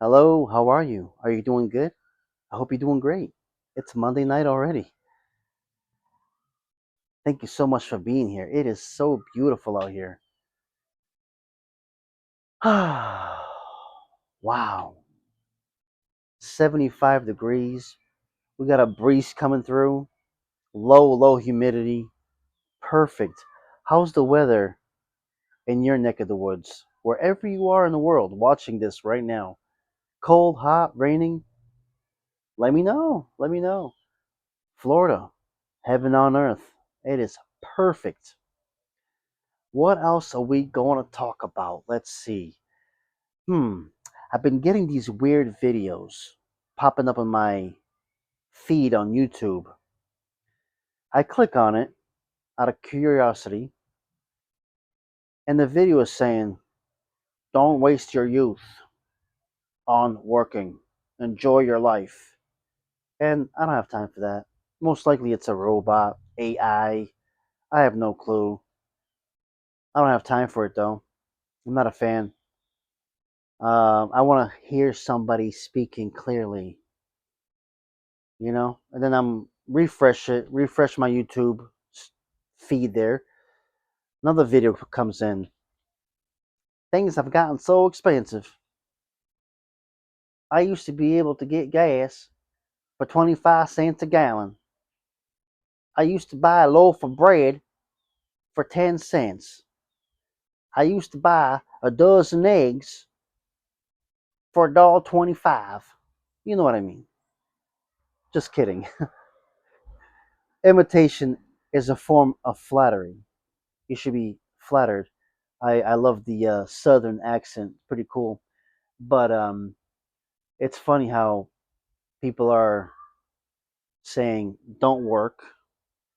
Hello, how are you? Are you doing good? I hope you're doing great. It's Monday night already. Thank you so much for being here. It is so beautiful out here. Wow. 75 degrees. We got a breeze coming through. Low humidity. Perfect. How's the weather in your neck of the woods? Wherever you are in the world watching this right now. Cold, hot, raining? Let me know. Let me know. Florida, heaven on earth. It is perfect. What else are we going to talk about? Let's see. Hmm. I've been getting these weird videos popping up on my feed on YouTube. I click on it out of curiosity, and the video is saying, don't waste your youth on working. Enjoy your life. And I don't have time for that. Most likely it's a robot, AI. I have no clue. I don't have time for it though. I'm not a fan. I want to hear somebody speaking clearly, and then I'm refresh my YouTube feed there. Another video comes in. Things have gotten so expensive. I used to be able to get gas for 25 cents a gallon. I used to buy a loaf of bread for 10 cents. I used to buy a dozen eggs for $1.25. You know what I mean? Just kidding. Imitation is a form of flattery. You should be flattered. I love the southern accent, pretty cool. But it's funny how people are saying, "Don't work,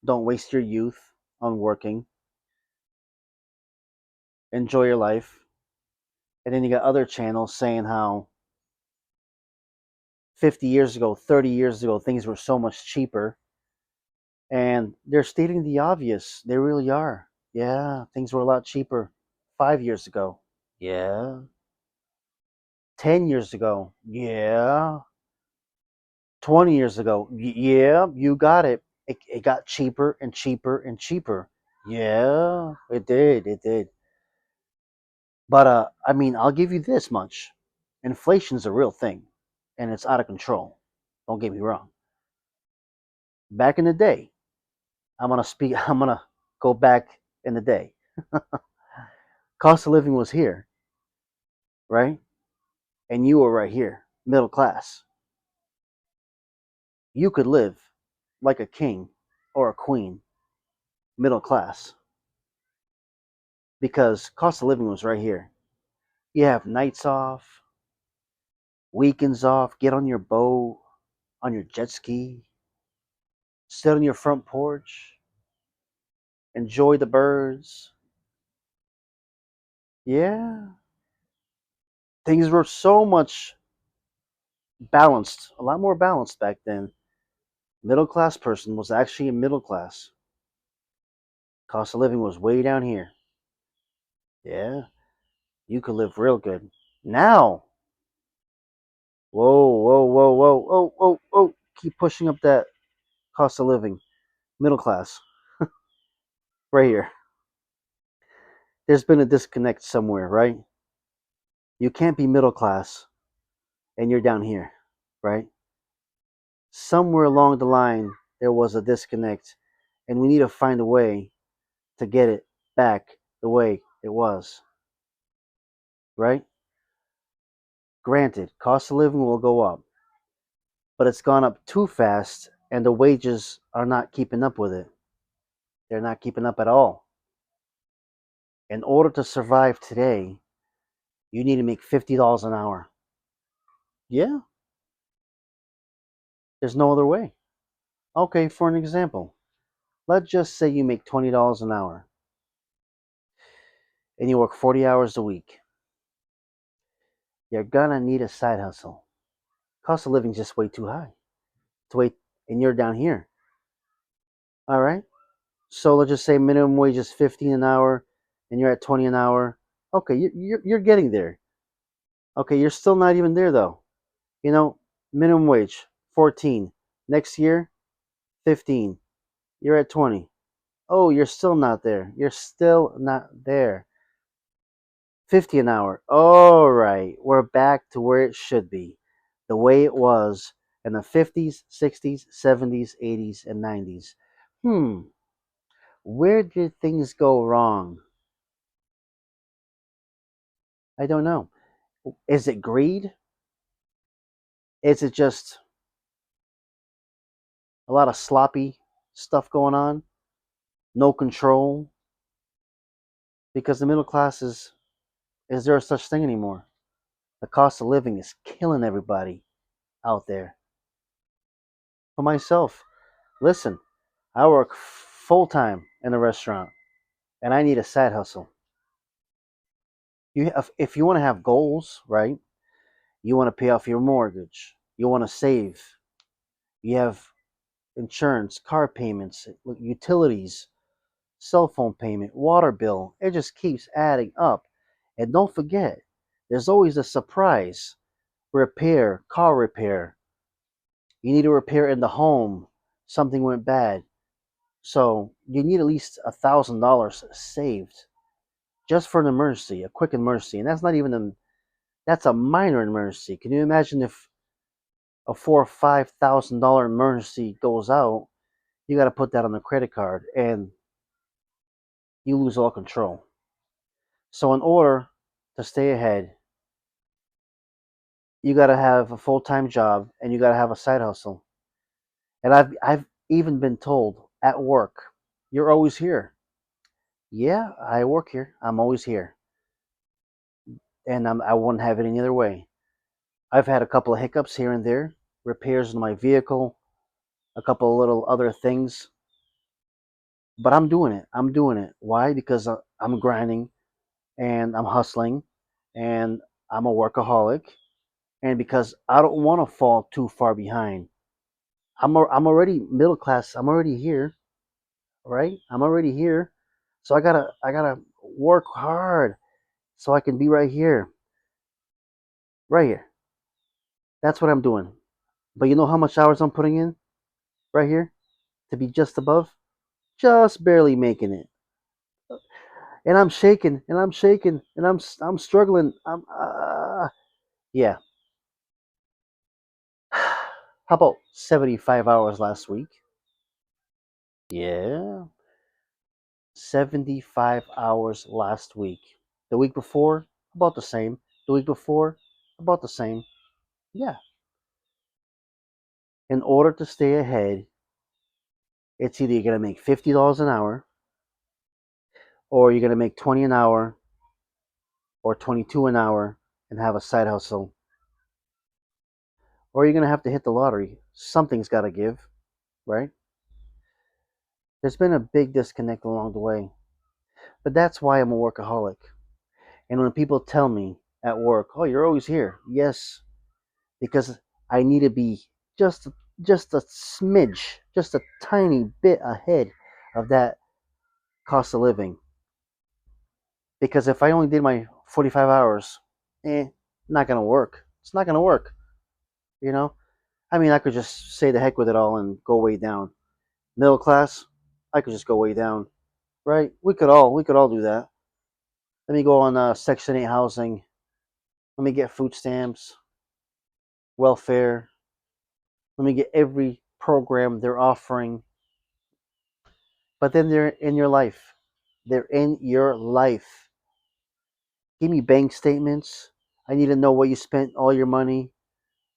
don't waste your youth on working, enjoy your life," and then you got other channels saying how 50 years ago, 30 years ago, things were so much cheaper, and they're stating the obvious. They really are. Yeah, things were a lot cheaper 5 years ago. Yeah, 10 years ago. Yeah, 20 years ago. Yeah, you got it. It got cheaper and cheaper and cheaper. Yeah, it did. It did. But I mean, I'll give you this much. Inflation's a real thing and it's out of control. Don't get me wrong. Back in the day, I'm going to go back in the day. Cost of living was here, right? And you were right here, middle class. You could live like a king or a queen, middle class, because cost of living was right here. You have nights off, weekends off, get on your boat, on your jet ski, sit on your front porch, enjoy the birds. Yeah, things were so much balanced, a lot more balanced back then. Middle class person was actually a middle class. Cost of living was way down here. Yeah, you could live real good. Now, whoa. Keep pushing up that cost of living. Middle class, right here. There's been a disconnect somewhere, right? You can't be middle class and you're down here, right? Somewhere along the line, there was a disconnect, and we need to find a way to get it back the way it was, right? Granted, cost of living will go up, but it's gone up too fast, and the wages are not keeping up with it. They're not keeping up at all. In order to survive today, you need to make $50 an hour. Yeah, there's no other way. Okay, for an example, let's just say you make $20 an hour and you work 40 hours a week. You're gonna need a side hustle. Cost of living is just way too high. To wait, and you're down here. All right. So let's just say minimum wage is 15 an hour, and you're at 20 an hour. Okay, you're getting there. Okay, you're still not even there though. You know, minimum wage 14. Next year 15. You're at 20. Oh, you're still not there. You're still not there. 50 an hour. All right, we're back to where it should be. The way it was in the 50s, 60s, 70s, 80s, and 90s. Hmm, where did things go wrong? I don't know. Is it greed? Is it just a lot of sloppy stuff going on? No control? Because the middle class is there such thing anymore? The cost of living is killing everybody out there. For myself, listen, I work full time in a restaurant and I need a side hustle. If you want to have goals, right? You want to pay off your mortgage, you want to save, you have insurance, car payments, utilities, cell phone payment, water bill. It just keeps adding up. And don't forget, there's always a surprise repair, car repair. You need a repair in the home. Something went bad. So you need at least $1,000 saved just for an emergency, a quick emergency. And that's not even that's a minor emergency. Can you imagine if a $4,000 or $5,000 emergency goes out? You got to put that on the credit card, and you lose all control. So in order to stay ahead, you got to have a full-time job and you got to have a side hustle. And I've even been told at work, "You're always here." Yeah, I work here. I'm always here, and I wouldn't have it any other way. I've had a couple of hiccups here and there, repairs on my vehicle, a couple of little other things, but I'm doing it. I'm doing it. Why? Because I'm grinding and I'm hustling and I'm a workaholic, and because I don't want to fall too far behind. I'm already middle class. I'm already here, right? I'm already here. So I gotta work hard so I can be right here. Right here. That's what I'm doing. But you know how much hours I'm putting in right here to be just above? Just barely making it. And I'm shaking and I'm shaking and I'm struggling. Yeah. How about 75 hours last week? Yeah. 75 hours last week. The week before, about the same. The week before, about the same. Yeah. In order to stay ahead, it's either you're going to make $50 an hour or you're going to make 20 an hour or 22 an hour and have a side hustle, or you're going to have to hit the lottery. Something's got to give, right? There's been a big disconnect along the way. But that's why I'm a workaholic. And when people tell me at work, "Oh, you're always here." Yes, because I need to be just just a smidge, just a tiny bit ahead of that cost of living. Because if I only did my 45 hours, not gonna work. It's not gonna work, you know? I mean, I could just say the heck with it all and go way down. Middle class, I could just go way down, right? We could all do that. Let me go on Section 8 housing. Let me get food stamps, welfare. Let me get every program they're offering. But then they're in your life. They're in your life. Give me bank statements. I need to know where you spent all your money.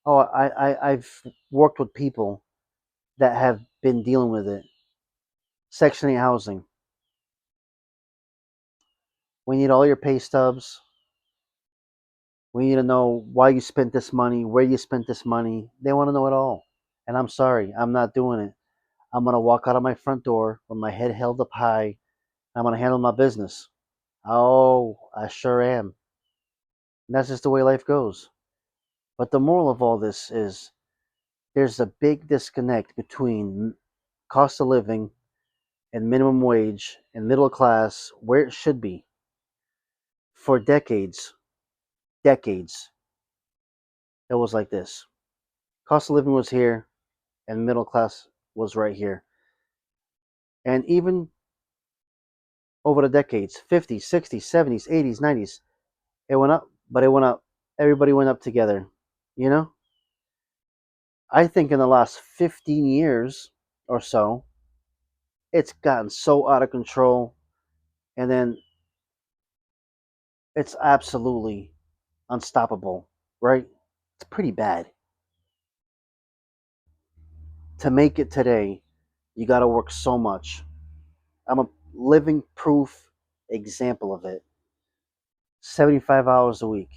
Oh, I've worked with people that have been dealing with it. Section 8 housing. We need all your pay stubs. We need to know why you spent this money, where you spent this money. They want to know it all. And I'm sorry, I'm not doing it. I'm going to walk out of my front door with my head held up high. I'm going to handle my business. Oh, I sure am. And that's just the way life goes. But the moral of all this is there's a big disconnect between cost of living and minimum wage and middle class where it should be for decades. Decades. it was like this. Cost of living was here, and middle class was right here. And even over the decades, 50s, 60s, 70s, 80s, 90s, it went up, but it went up. Everybody went up together. You know? I think in the last 15 years or so, it's gotten so out of control, and then it's absolutely unstoppable, right? It's pretty bad. To make it today, you got to work so much. I'm a living proof example of it. 75 hours a week,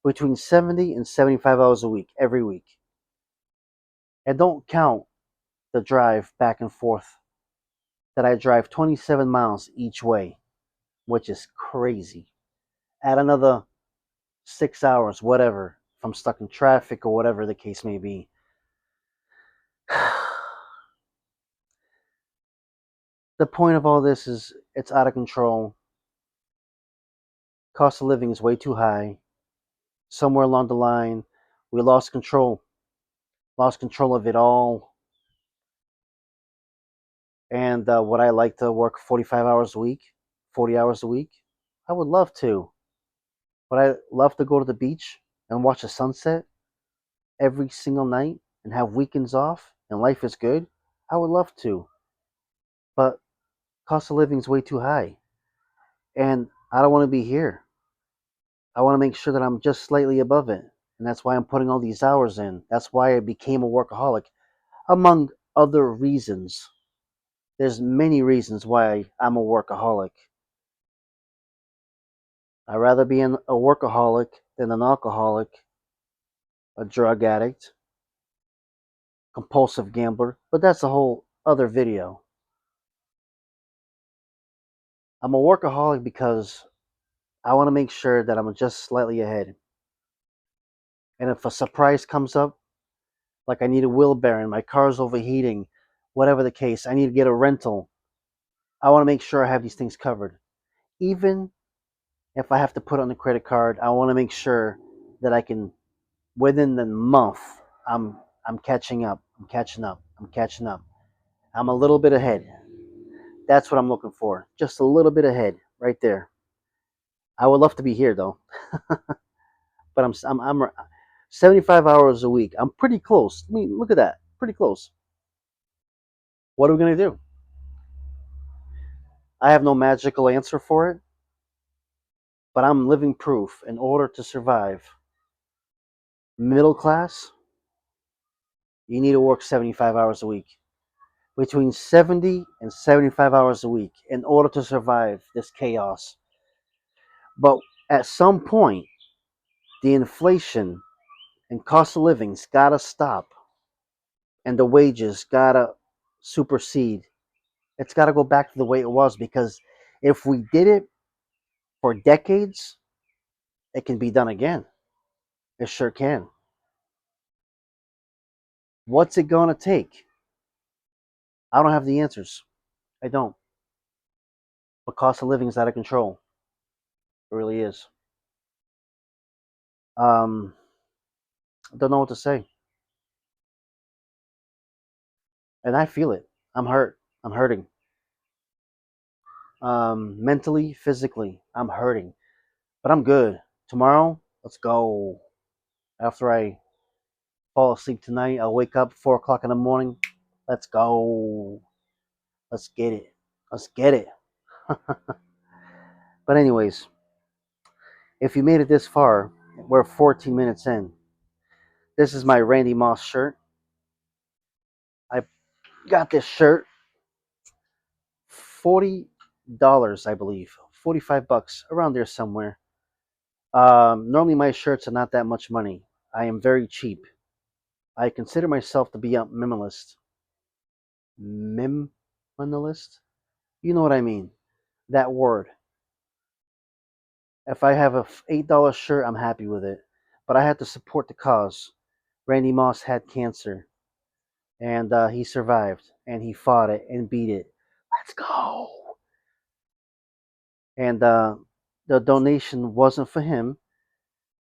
between 70 and 75 hours a week, every week. And don't count the drive back and forth that I drive 27 miles each way, which is crazy. Add another 6 hours, whatever, if I'm stuck in traffic or whatever the case may be. The point of all this is it's out of control. Cost of living is way too high. Somewhere along the line, we lost control of it all. And would I like to work 45 hours a week, 40 hours a week? I would love to. Would I love to go to the beach and watch the sunset every single night and have weekends off and life is good? I would love to. But cost of living is way too high. And I don't want to be here. I want to make sure that I'm just slightly above it. And that's why I'm putting all these hours in. That's why I became a workaholic, among other reasons. There's many reasons why I'm a workaholic. I'd rather be a workaholic than an alcoholic, a drug addict, compulsive gambler, but that's a whole other video. I'm a workaholic because I want to make sure that I'm just slightly ahead. And if a surprise comes up, like I need a wheel bearing, my car's overheating, whatever the case, I need to get a rental. I want to make sure I have these things covered. Even if I have to put on a credit card, I want to make sure that I can, within the month, I'm I'm catching up. I'm catching up. I'm catching up. I'm a little bit ahead. That's what I'm looking for. Just a little bit ahead, right there. I would love to be here though, but I'm 75 hours a week. I'm pretty close. I mean, look at that. Pretty close. What are we gonna do? I have no magical answer for it, but I'm living proof. In order to survive, middle class, you need to work 75 hours a week. Between 70 and 75 hours a week in order to survive this chaos. But at some point, the inflation and cost of living's gotta stop, and the wages gotta supersede. It's gotta go back to the way it was, because if we did it for decades, it can be done again. It sure can. What's it gonna take? I don't have the answers. I don't. But cost of living is out of control. It really is. I don't know what to say. And I feel it. I'm hurt. I'm hurting. Mentally, physically, I'm hurting. But I'm good. Tomorrow, let's go. After I fall asleep tonight, I'll wake up 4 o'clock in the morning. Let's go. Let's get it. Let's get it. But anyways, if you made it this far, we're 14 minutes in. This is my Randy Moss shirt. I got this shirt $40, I believe. 45 bucks, around there somewhere. Normally my shirts are not that much money. I am very cheap. I consider myself to be a minimalist. Minimalist? You know what I mean. That word. If I have a $8 shirt, I'm happy with it. But I had to support the cause. Randy Moss had cancer, and he survived, and he fought it and beat it. Let's go. And the donation wasn't for him.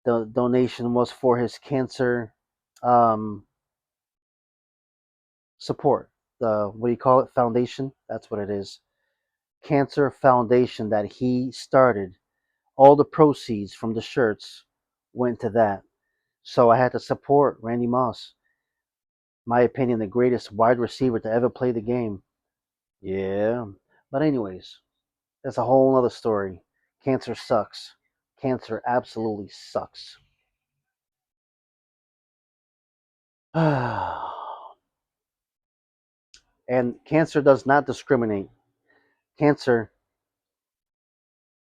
The donation was for his cancer um, support. The what do you call it? Foundation. That's what it is. Cancer foundation that he started. All the proceeds from the shirts went to that. So I had to support Randy Moss. My opinion, the greatest wide receiver to ever play the game. Yeah. But anyways, that's a whole other story. Cancer sucks. Cancer absolutely sucks. And cancer does not discriminate. Cancer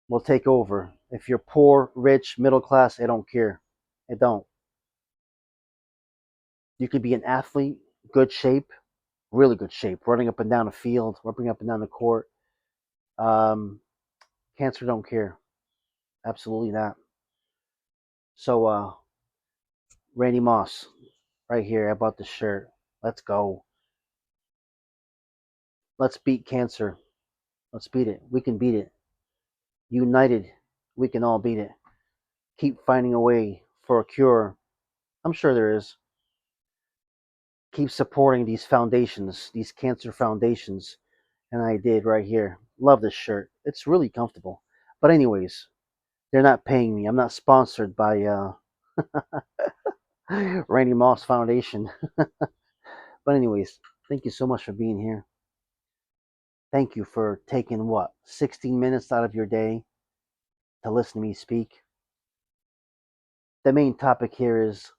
will take over. If you're poor, rich, middle class, it don't care. It don't. You could be an athlete, good shape, really good shape, running up and down the field, running up and down the court. Um, Cancer don't care. Absolutely not. So, Randy Moss, right here. I bought the shirt. Let's go. Let's beat cancer. Let's beat it. We can beat it. United, we can all beat it. Keep finding a way for a cure. I'm sure there is. Keep supporting these foundations, these cancer foundations. And I did right here. Love this shirt. It's really comfortable. But anyways, they're not paying me. I'm not sponsored by Randy Moss Foundation. But anyways, thank you so much for being here. Thank you for taking what, 16 minutes out of your day to listen to me speak. The main topic here is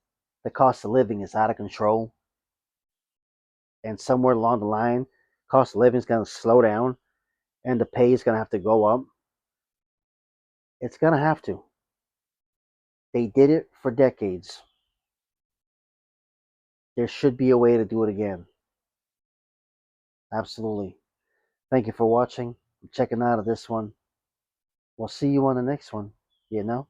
the cost of living is out of control. And somewhere along the line, cost of living is going to slow down and the pay is going to have to go up. It's going to have to. They did it for decades. There should be a way to do it again. Absolutely. Thank you for watching. Checking out of this one. We'll see you on the next one. You know?